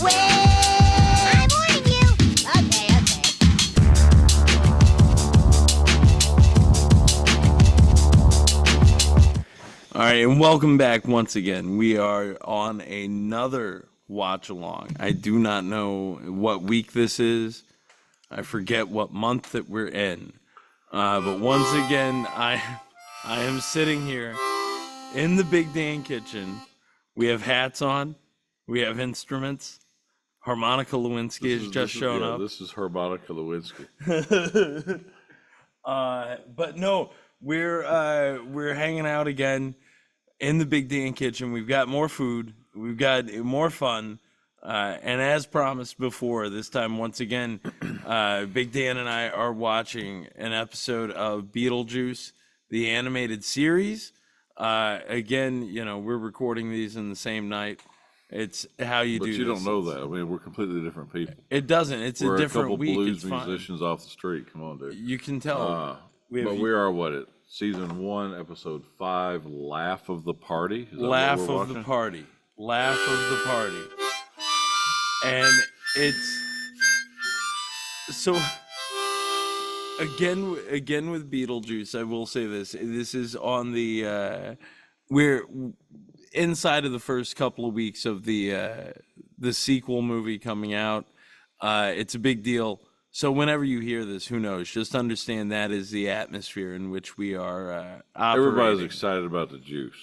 I'm warning you. Okay. All right, and welcome back once again. We are on another watch along. I do not know what week this is. I forget what month that we're in. But once again, I am sitting here in the Big Dan kitchen. We have hats on. We have instruments. Harmonica Lewinsky has just shown up. This is Harmonica Lewinsky. But no, we're hanging out again in the Big Dan kitchen. We've got more food. We've got more fun. And as promised before, this time once again, Big Dan and I are watching an episode of Beetlejuice, the animated series. Again, we're recording these in the same night. It's how you do this. But you don't know that. I mean, we're completely different people. It doesn't. It's a different week. We're a couple blues musicians off the street. Come on, dude. You can tell. We are season 1, episode 5, Laugh of the Party. Laugh of the Party. Laugh of the Party. And it's so again with Beetlejuice, I will say this. This is on the we're inside of the first couple of weeks of the sequel movie coming out. It's a big deal. So whenever you hear this, who knows? Just understand that is the atmosphere in which we are operating. Everybody's excited about the juice.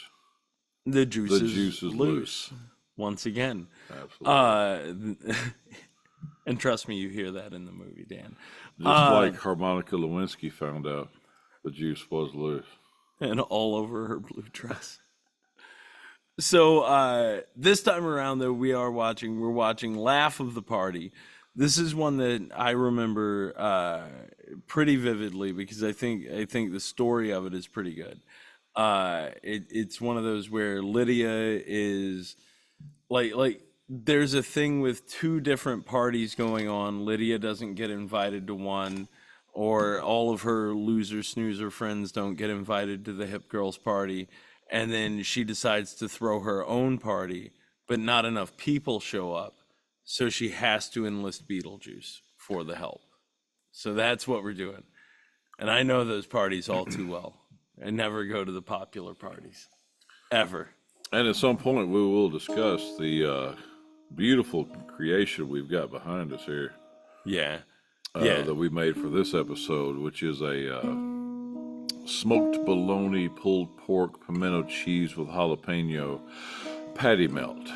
The juice is loose. Once again. Absolutely. And trust me, you hear that in the movie, Dan. Just like Harmonica Lewinsky found out the juice was loose. And all over her blue dress. So this time around, though, we're watching Laugh of the Party. This is one that I remember pretty vividly because I think the story of it is pretty good. It's one of those where Lydia is like there's a thing with two different parties going on. Lydia doesn't get invited to one, or all of her loser snoozer friends don't get invited to the hip girls party. And then she decides to throw her own party, but not enough people show up. So she has to enlist Beetlejuice for the help. So that's what we're doing. And I know those parties all too well. I never go to the popular parties. Ever. And at some point we will discuss the beautiful creation we've got behind us here. Yeah. That we made for this episode, which is a smoked bologna, pulled pork, pimento cheese with jalapeno patty melt.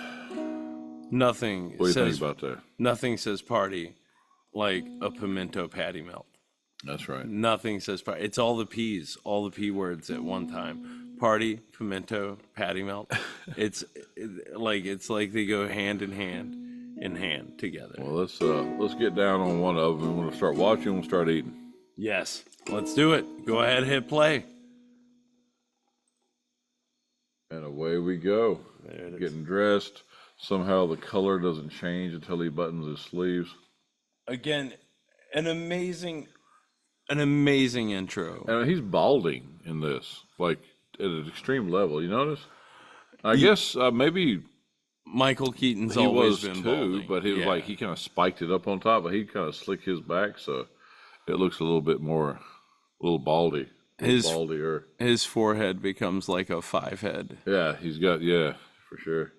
Nothing. What do you think about that? Nothing says party like a pimento patty melt. That's right. Nothing says party. It's all the P's, all the P words at one time. Party, pimento, patty melt. It's like they go hand in hand together. Well, let's get down on one of them. We'll start watching. We'll start eating. Yes, let's do it. Go ahead, hit play. And away we go. There it is. Getting dressed. Somehow the color doesn't change until he buttons his sleeves. Again, an amazing intro. And he's balding in this, like at an extreme level. You notice? I guess maybe Michael Keaton's he always was been too, balding. but he was like he kind of spiked it up on top, but he kind of slicked his back, so it looks a little baldy, baldier. His forehead becomes like a 5 head. Yeah, he's got for sure.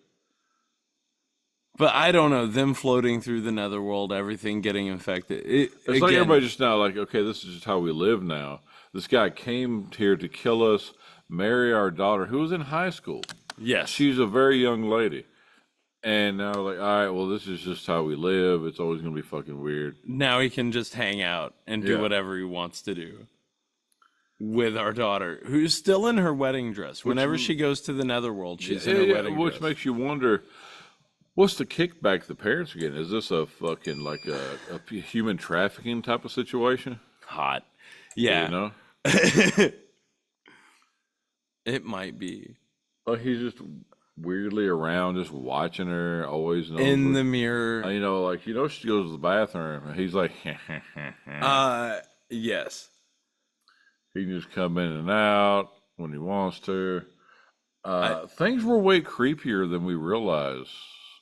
But I don't know, them floating through the netherworld, everything getting infected. It's like everybody just now like, okay, this is just how we live now. This guy came here to kill us, marry our daughter, who was in high school. Yes. She's a very young lady. And now like, all right, well, this is just how we live. It's always going to be fucking weird. Now he can just hang out and do whatever he wants to do with our daughter, who's still in her wedding dress. Whenever she goes to the netherworld, she's in her wedding dress. Which makes you wonder, what's the kickback the parents are getting? Is this a fucking like a human trafficking type of situation? Hot. Yeah. You know? It might be. Oh, he's just weirdly around, just watching her, always knows in the mirror. She goes to the bathroom, and he's like, yes. He can just come in and out when he wants to. Things were way creepier than we realized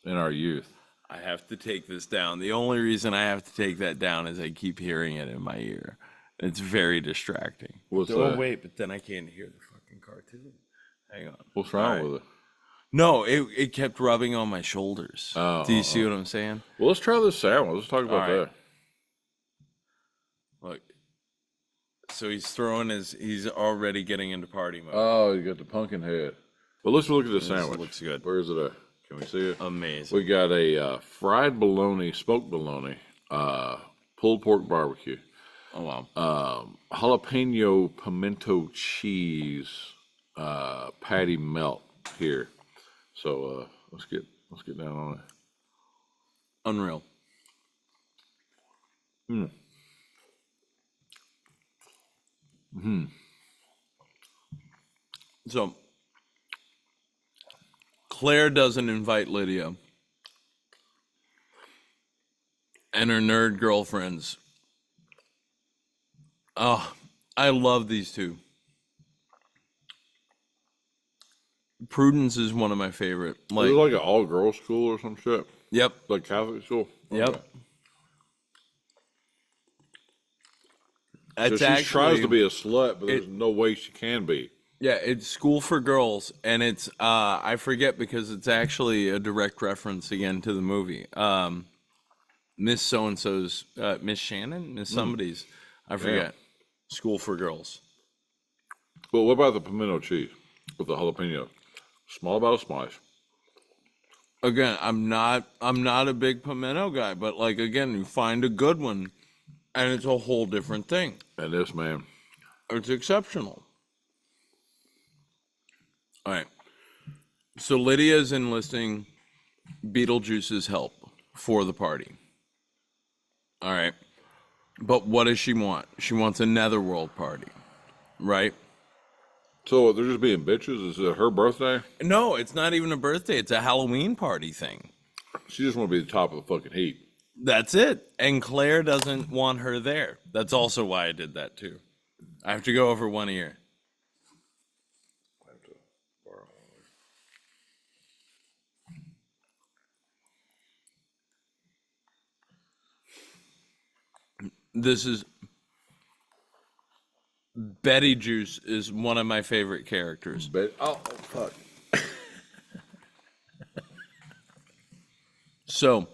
in our youth. I have to take this down. The only reason I have to take that down is I keep hearing it in my ear. It's very distracting. What's Oh, that? wait, but then I can't hear the fucking cartoon. Hang on. What's wrong All with right. it? No, it kept rubbing on my shoulders. Oh, Do you see what I'm saying? Well, let's try this sandwich. Let's talk about All right. that. Look. So he's already getting into party mode. Oh, you got the pumpkin head. Well, let's look at the sandwich. Looks good. Where is it at? Can we see it? Amazing. We got a fried bologna, smoked bologna, pulled pork barbecue, Oh, wow. jalapeno pimento cheese, patty melt here. So let's get down on it. Unreal. So Claire doesn't invite Lydia and her nerd girlfriends. Oh, I love these two. Prudence is one of my favorite. Is it like an all-girls school or some shit? Yep. Like Catholic school? Yep. Okay. So It's she tries to be a slut, but there's no way she can be. Yeah, it's School for Girls, and it's I forget because it's actually a direct reference again to the movie. Miss So-and-so's, Miss Shannon, Miss somebody's, I forget. School for Girls. But what about the pimento cheese with the jalapeno? Small about a slice. Again, I'm not a big pimento guy, but like again, you find a good one, and it's a whole different thing. And this, man. It's exceptional. All right. So Lydia is enlisting Beetlejuice's help for the party. All right. But what does she want? She wants a netherworld party, right? So they're just being bitches? Is it her birthday? No, it's not even a birthday. It's a Halloween party thing. She just want to be the top of the fucking heap. That's it. And Claire doesn't want her there. That's also why I did that too. I have to go over one ear. I have to borrow one. This is Beetlejuice is one of my favorite characters. Oh, fuck. So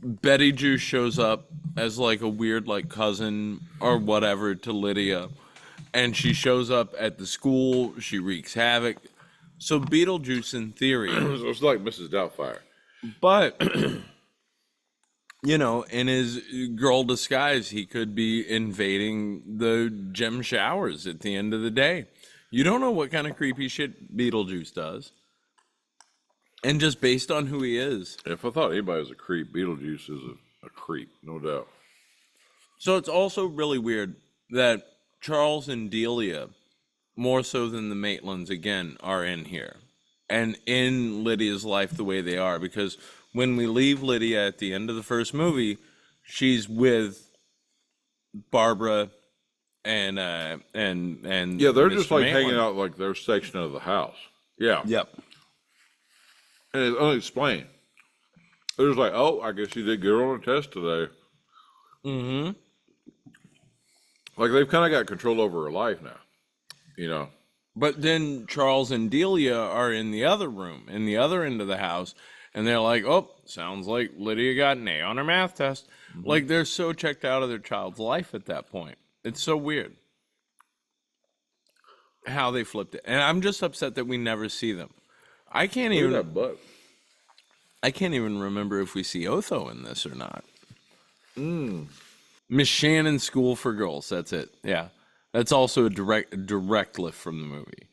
Beetlejuice shows up as like a weird like cousin or whatever to Lydia, and she shows up at the school. She wreaks havoc. So Beetlejuice, in theory, It's like Mrs. Doubtfire. but you know, in his girl disguise, he could be invading the gem showers at the end of the day. You don't know what kind of creepy shit Beetlejuice does. And just based on who he is. If I thought anybody was a creep, Beetlejuice is a creep, no doubt. So it's also really weird that Charles and Delia, more so than the Maitlands, again, are in here. And in Lydia's life the way they are. Because when we leave Lydia at the end of the first movie, she's with Barbara and Yeah, they're just Mr. like Maitland. hanging out like their section of the house. Yeah. Yep. And it's unexplained. They're just like, oh, I guess you did good on a test today. Mm-hmm. Like they've kind of got control over her life now, you know. But then Charles and Delia are in the other room, in the other end of the house, and they're like, oh, sounds like Lydia got an A on her math test. Mm-hmm. Like they're so checked out of their child's life at that point. It's so weird how they flipped it. And I'm just upset that we never see them. I can't Look even at that butt. I can't even remember if we see Otho in this or not. Miss Shannon School for Girls, that's it. Yeah. That's also a direct lift from the movie.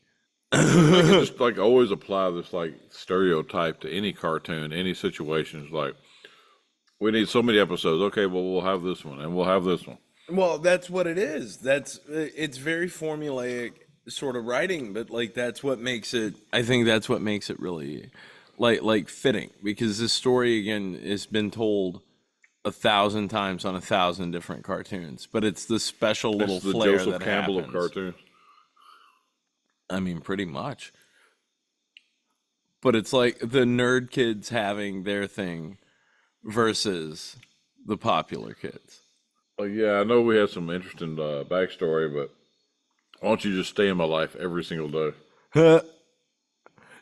They can just like always apply this like stereotype to any cartoon, any situation. It's like, we need so many episodes. Okay, well, we'll have this one and we'll have this one. Well, that's what it is. It's very formulaic sort of writing, but like that's what makes it. I think that's what makes it really like fitting, because this story again has been told 1,000 times on 1,000 different cartoons, but it's the special little It's the flair Joseph that Campbell happens. of cartoons. I mean, pretty much. But it's like the nerd kids having their thing versus the popular kids. Well, yeah, I know we had some interesting backstory, but why don't you just stay in my life every single day?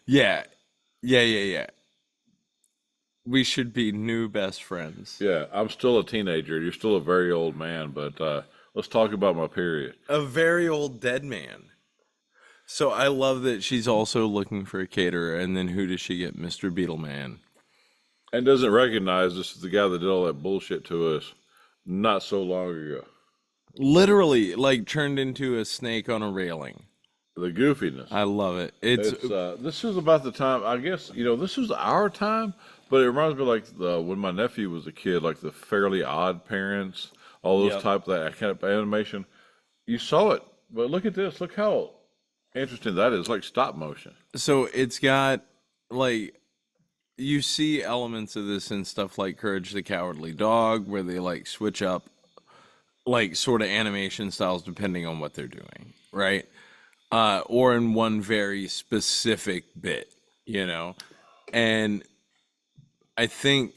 Yeah. Yeah. We should be new best friends. Yeah, I'm still a teenager. You're still a very old man, but let's talk about my period. A very old dead man. So I love that she's also looking for a caterer, and then who does she get? Mr. Beetleman. And doesn't recognize this is the guy that did all that bullshit to us not so long ago. Literally, like, turned into a snake on a railing. The goofiness. I love it. This is about the time, I guess, this was our time, but it reminds me like when my nephew was a kid, like the Fairly Odd Parents, all those Yep. type that kind of animation. You saw it, but look at this. Look how interesting that is, like stop motion. So it's got, like, you see elements of this in stuff like Courage the Cowardly Dog, where they, like, switch up, like, sort of animation styles depending on what they're doing, right? Or in one very specific bit, And I think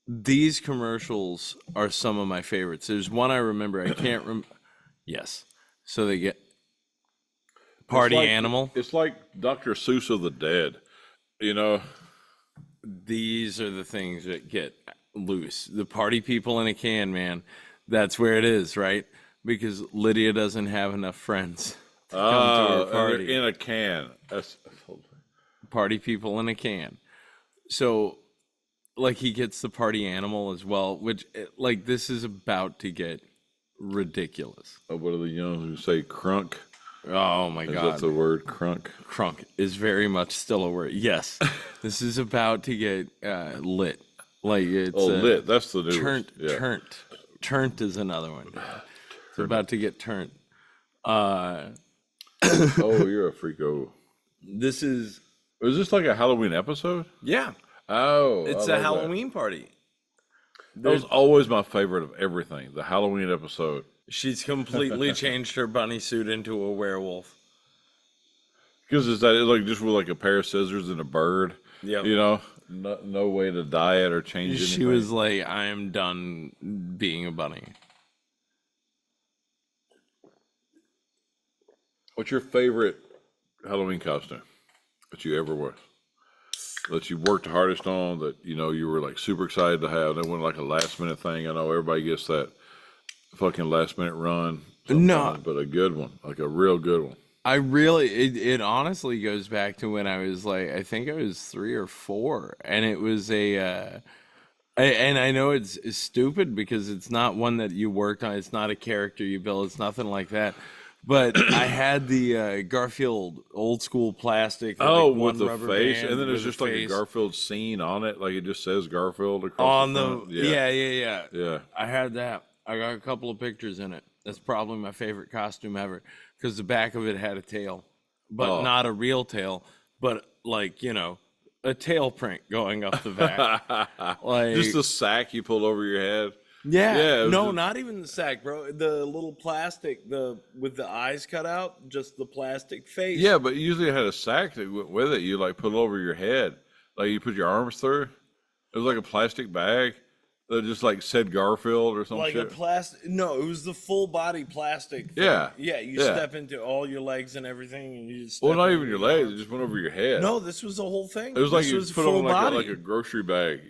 these commercials are some of my favorites. There's one I remember. I can't remember. Yes. So they get party animal. It's like Dr. Seuss of the Dead, These are the things that get loose. The party people in a can, man. That's where it is, right? Because Lydia doesn't have enough friends to come to her party. In a can. That's Party people in a can. So, like, he gets the party animal as well, which, like, this is about to get ridiculous. What are the young who say crunk? Oh my Is God. that the word crunk? Crunk is very much still a word. Yes. This is about to get lit. Like, it's lit. That's the new Turnt is another one. It's about to get turnt. Oh, you're a freako. This is this like a Halloween episode? Yeah. Oh, It's a Halloween party. That was always my favorite of everything. The Halloween episode. She's completely changed her bunny suit into a werewolf. Because it's like just with like a pair of scissors and a bird. Yeah. No way to dye it or change it. She was like, I am done being a bunny. What's your favorite Halloween costume that you ever wear? That you worked the hardest on, that you were like super excited to have? That wasn't like a last minute thing. I know everybody gets that fucking last minute run. No, but a good one, like a real good one. It honestly goes back to when I was like, I think I was 3 or 4, and it was and I know it's stupid because it's not one that you worked on. It's not a character you built. It's nothing like that. But I had the Garfield old school plastic. With the face, and then there's just like a Garfield scene on it, like it just says Garfield across on the front. Yeah. I had that. I got a couple of pictures in it. That's probably my favorite costume ever because the back of it had a tail, but not a real tail, but like a tail print going up the back, like just the sack you pulled over your head. Yeah, no, not even the sack, bro. The little plastic, with the eyes cut out, just the plastic face. Yeah, but usually it had a sack that went with it. You like put it over your head, like you put your arms through. It was like a plastic bag that just like said Garfield or something. Like a plastic. No, it was the full body plastic thing. Yeah, you step into all your legs and everything, and you just not even your legs. It just went over your head. No, this was the whole thing. It was like this you was put full on body. like a grocery bag,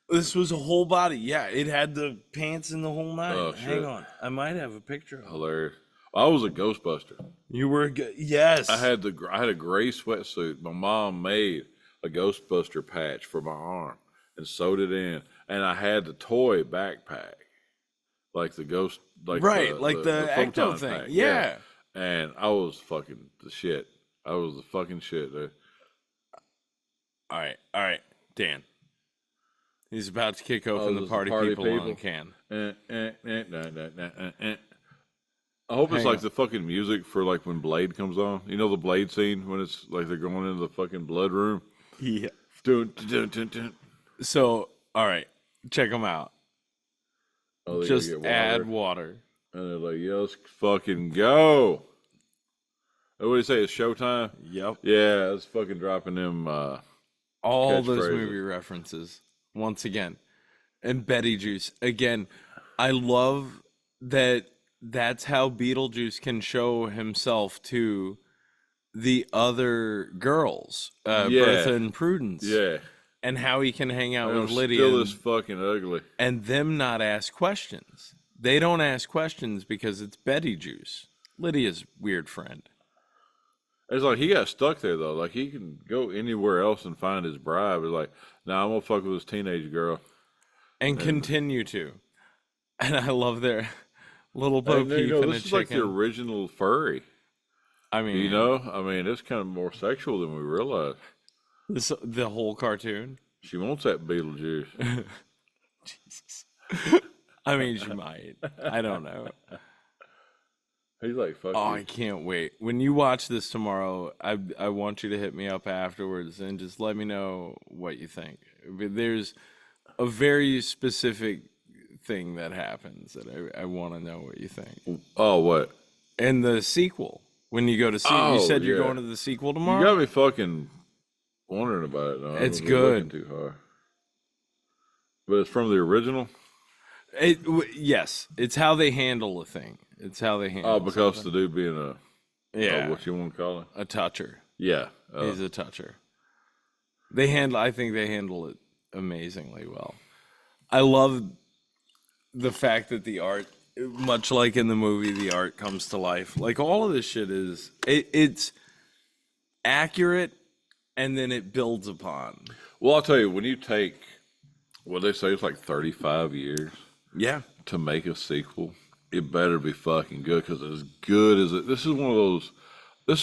This was a whole body. Yeah, it had the pants and the whole nine. Oh, shit. Hang on, I might have a picture of it. Hilarious. I was a Ghostbuster. You were yes. I had a gray sweatsuit. My mom made a Ghostbuster patch for my arm and sewed it in, and I had the toy backpack, like the ghost, like the Ecto Ecto thing. Pack. Yeah, and I was fucking the shit. I was the fucking shit, dude. All right, Dan. He's about to kick open the party people on the can. I hope it's like the fucking music for like when Blade comes on. You know the Blade scene when it's like they're going into the fucking blood room? Yeah. Dun, dun, dun, dun. So, all right, check them out. Just add water. And they're like, yeah, let's fucking go. What do you say? It's showtime? Yep. Yeah, it's fucking dropping them All those Catchphrases. movie references once again. And Beetlejuice again. I love that that's how Beetlejuice can show himself to the other girls, Bertha and Prudence. Yeah. And how he can hang out with I'm Lydia still this fucking ugly. and them not ask questions. They don't ask questions because it's Beetlejuice, Lydia's weird friend. It's like he got stuck there though. Like he can go anywhere else and find his bride. It's like, nah, I'm gonna fuck with this teenage girl. And continue to. And I love their little Bo And, Peep and a this is like the chicken. original furry. I mean, It's kind of more sexual than we realize. the whole cartoon. She wants that Beetlejuice. Jesus. I mean, she might. I don't know. He's like, fuck Oh, you. I can't wait. When you watch this tomorrow, I want you to hit me up afterwards and just let me know what you think. There's a very specific thing that happens that I want to know what you think. Oh, what? And the sequel, when you go to see you said you're going to the sequel tomorrow? You got me fucking wondering about it. No, It's I wasn't good. looking too hard. But it's from the original? Yes, it's how they handle a thing. It's how they handle. Oh, because something. the dude being Yeah, what you want to call it? a toucher. Yeah. He's a toucher. I think they handle it amazingly well. I love the fact that the art, much like in the movie, the art comes to life. Like all of this shit it's accurate, and then it builds upon. Well, I'll tell you, when you take, what they say, it's like 35 years Yeah, to make a sequel, it better be fucking good, because as good as it, this is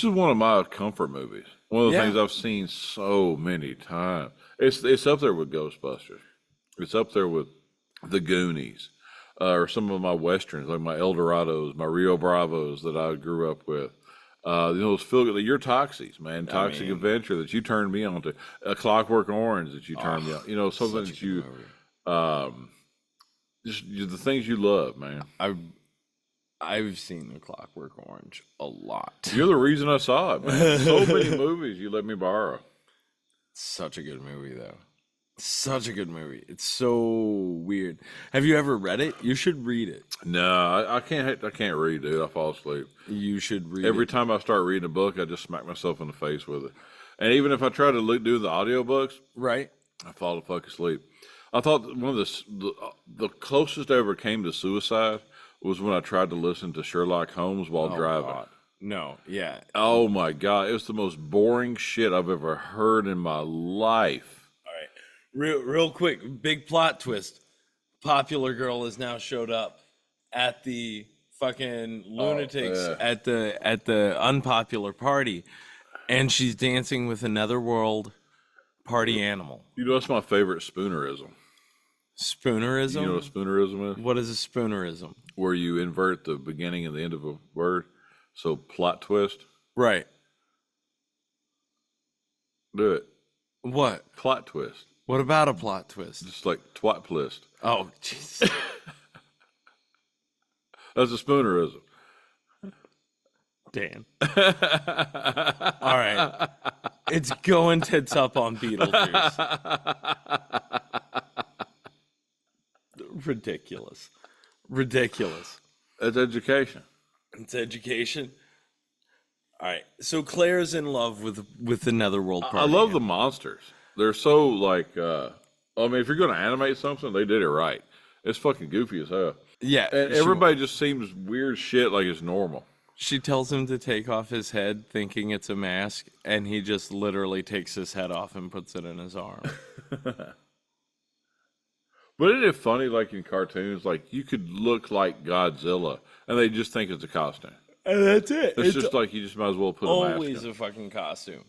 one of my comfort movies. One of the things I've seen so many times. It's up there with Ghostbusters. It's up there with The Goonies, or some of my westerns, like my Eldorados, my Rio Bravos that I grew up with. Those your Toxies, man, Toxic Adventure that you turned me on to, A Clockwork Orange that you turned me on. Something that you, the things you love, man. I've seen The Clockwork Orange a lot. You're the reason I saw it, man. So many movies you let me borrow. Such a good movie, though. Such a good movie. It's so weird. Have you ever read it? You should read it. No, I can't. I can't read, dude. I fall asleep You should read every it. time I start reading a book. I just smack myself in the face with it. And even if I try to do the audiobooks, Right? I fall the fuck asleep. I thought one of the closest I ever came to suicide was when I tried to listen to Sherlock Holmes while driving. God. No, yeah. Oh my God, it was the most boring shit I've ever heard in my life. All right. Real quick, big plot twist. Popular Girl has now showed up at the fucking lunatics at the unpopular party, and she's dancing with another world party animal. You know, that's my favorite spoonerism. Spoonerism? You know what a spoonerism is? What is a spoonerism? Where you invert the beginning and the end of a word. So plot twist. Right. Do it. What? Plot twist. What about a plot twist? Just like twat twist. Oh, jeez. That's a spoonerism. Dan. All right. It's going tits up on Beetlejuice. Ridiculous. That's education. It's education. All right. So Claire's in love with the Netherworld party. I love the monsters. They're so like, I mean, if you're going to animate something, they did it right. It's fucking goofy as hell. Yeah. And everybody just seems weird shit like it's normal. She tells him to take off his head thinking it's a mask, and he just literally takes his head off and puts it in his arm. But isn't it funny, like in cartoons, like you could look like Godzilla, and they just think it's a costume. And that's it. It's just like you just might as well put a mask always on. a fucking costume.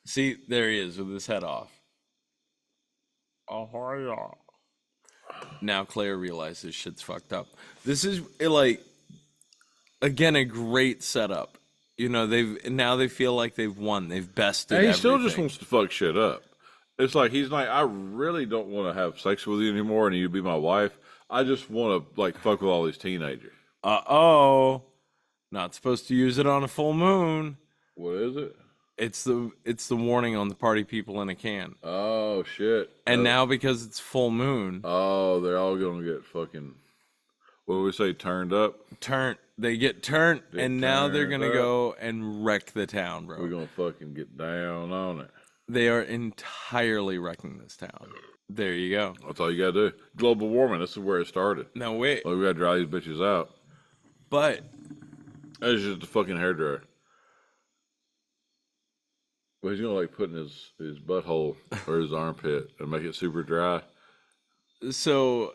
See, there he is with his head off. Oh, yeah. Now Claire realizes shit's fucked up. This is like, again, a great setup. You know, they feel like they've won. They've bested. And he everything. still just wants to fuck shit up. It's like he's like, I really don't want to have sex with you anymore, and you be my wife. I just want to like fuck with all these teenagers. Uh-oh. Not supposed to use it on a full moon. What is it? It's the warning on the party people in a can. Oh shit! And now because it's full moon, oh, they're all gonna get fucking. What do we say? Turned up. They get turned, and now they're turned gonna up. go and wreck the town, bro. We're gonna fucking get down on it. They are entirely wrecking this town. There you go. That's all you gotta do. Global warming. This is where it started. Now wait, Like, we gotta dry these bitches out. but That's just a fucking hairdryer. Well, he's gonna like put in his butthole or his armpit and make it super dry. so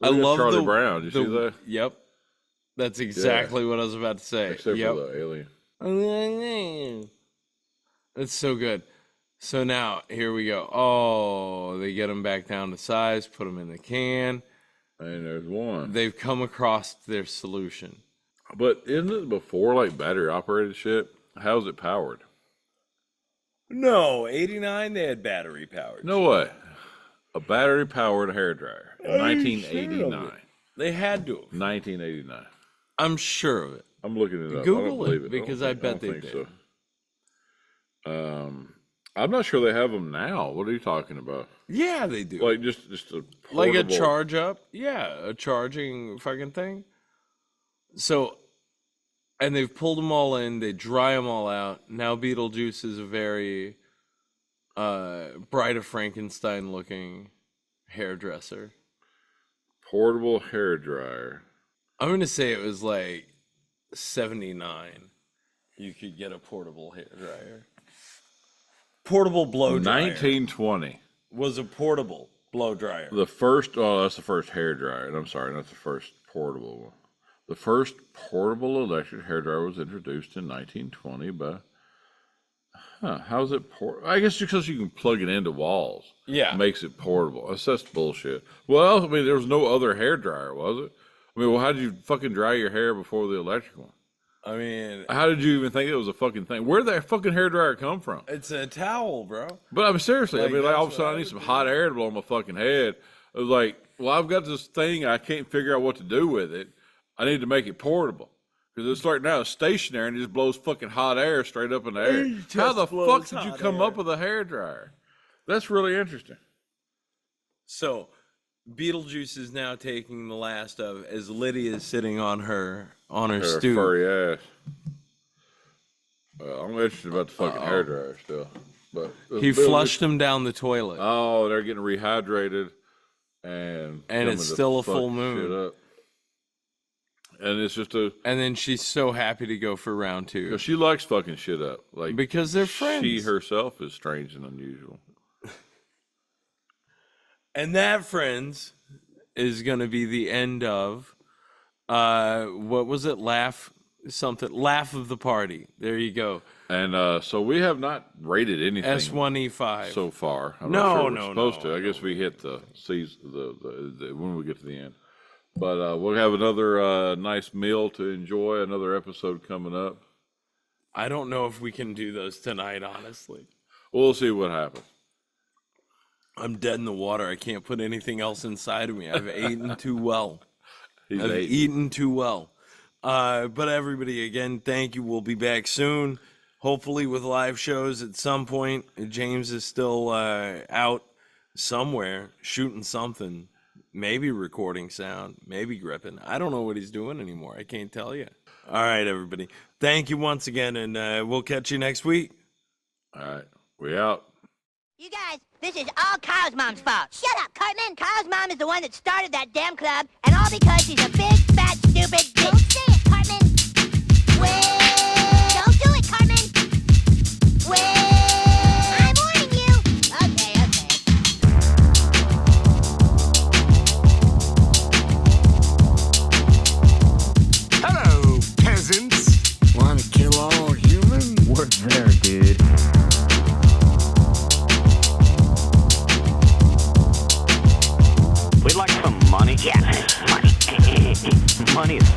I Look at love Charlie Brown. You see that? Yep, that's exactly what I was about to say. Except Yep. for the alien. That's so good. So now here we go. Oh, they get them back down to size, put them in the can. And there's one. They've come across their solution. But isn't it before like battery operated shit? How's it powered? No, 89 they had battery powered. No way. A battery powered hairdryer in 1989. They had to have. 1989. I'm sure of it. I'm looking it up. I Google don't believe it, it because I bet they did. So. I'm not sure they have them now. What are you talking about? Yeah, they do. Like just a Like a portable- charge up? Yeah, a charging fucking thing. So, and they've pulled them all in. They dry them all out. Now Beetlejuice is a very Bride of Frankenstein looking hairdresser. portable hairdryer. I'm going to say it was like 79. You could get a portable hairdryer. Portable blow dryer. 1920. Was a portable blow dryer. The first, oh, that's the first hairdryer. And I'm sorry, not the first portable one. The first portable electric hairdryer was introduced in 1920 by, how's it portable? I guess because you can plug it into walls. Yeah. Makes it portable. That's bullshit. Well, I mean, there was no other hairdryer, was it? I mean, well, how did you fucking dry your hair before the electric one? I mean, How did you even think it was a fucking thing? Where did that fucking hairdryer come from? it's a towel, bro. But I mean, seriously, Like, all of a that's sudden what I I need would some do. hot air to blow on my fucking head. I was like, well, I've got this thing, I can't figure out what to do with it. I need to make it portable. Because it's like now it's stationary and it just blows fucking hot air straight up in the air. It How just the blows fuck did you hot come air. up with a hairdryer? That's really interesting. So, Beetlejuice is now taking the last of as Lydia is sitting on her Her stoop. furry ass. I'm interested about the fucking hairdryer still. But He flushed him down the toilet. Oh, they're getting rehydrated and coming it's to still a fuck full shit moon. up. And it's just a And then she's so happy to go for round 2 she likes fucking shit up. Like because they're friends. she herself is strange and unusual. And that, friends, is going to be the end of what was it? Laugh of the party. There you go. And so we have not rated anything S1E5. so far. I'm No, not sure we're no, supposed no, to. I guess we hit the season the when we get to the end. But we'll have another nice meal to enjoy. Another episode coming up. I don't know if we can do those tonight, honestly. We'll see what happens. I'm dead in the water. I can't put anything else inside of me. I've eaten too well. He's I've eight. eaten too well. But everybody, again, thank you. We'll be back soon, hopefully with live shows at some point. James is still out somewhere shooting something, maybe recording sound, maybe gripping. I don't know what he's doing anymore. I can't tell you. All right, everybody. Thank you once again, and we'll catch you next week. All right, we out. You guys, this is all Kyle's mom's fault. Shut up, Cartman. Kyle's mom is the one that started that damn club, and all because she's a big, fat, stupid bitch. Don't say it, Cartman. Well, don't do it, Cartman. Well, I'm warning you. Okay. Hello, peasants. Want to kill all humans? Work there, dude. We'd like some money. Yeah, money. Money is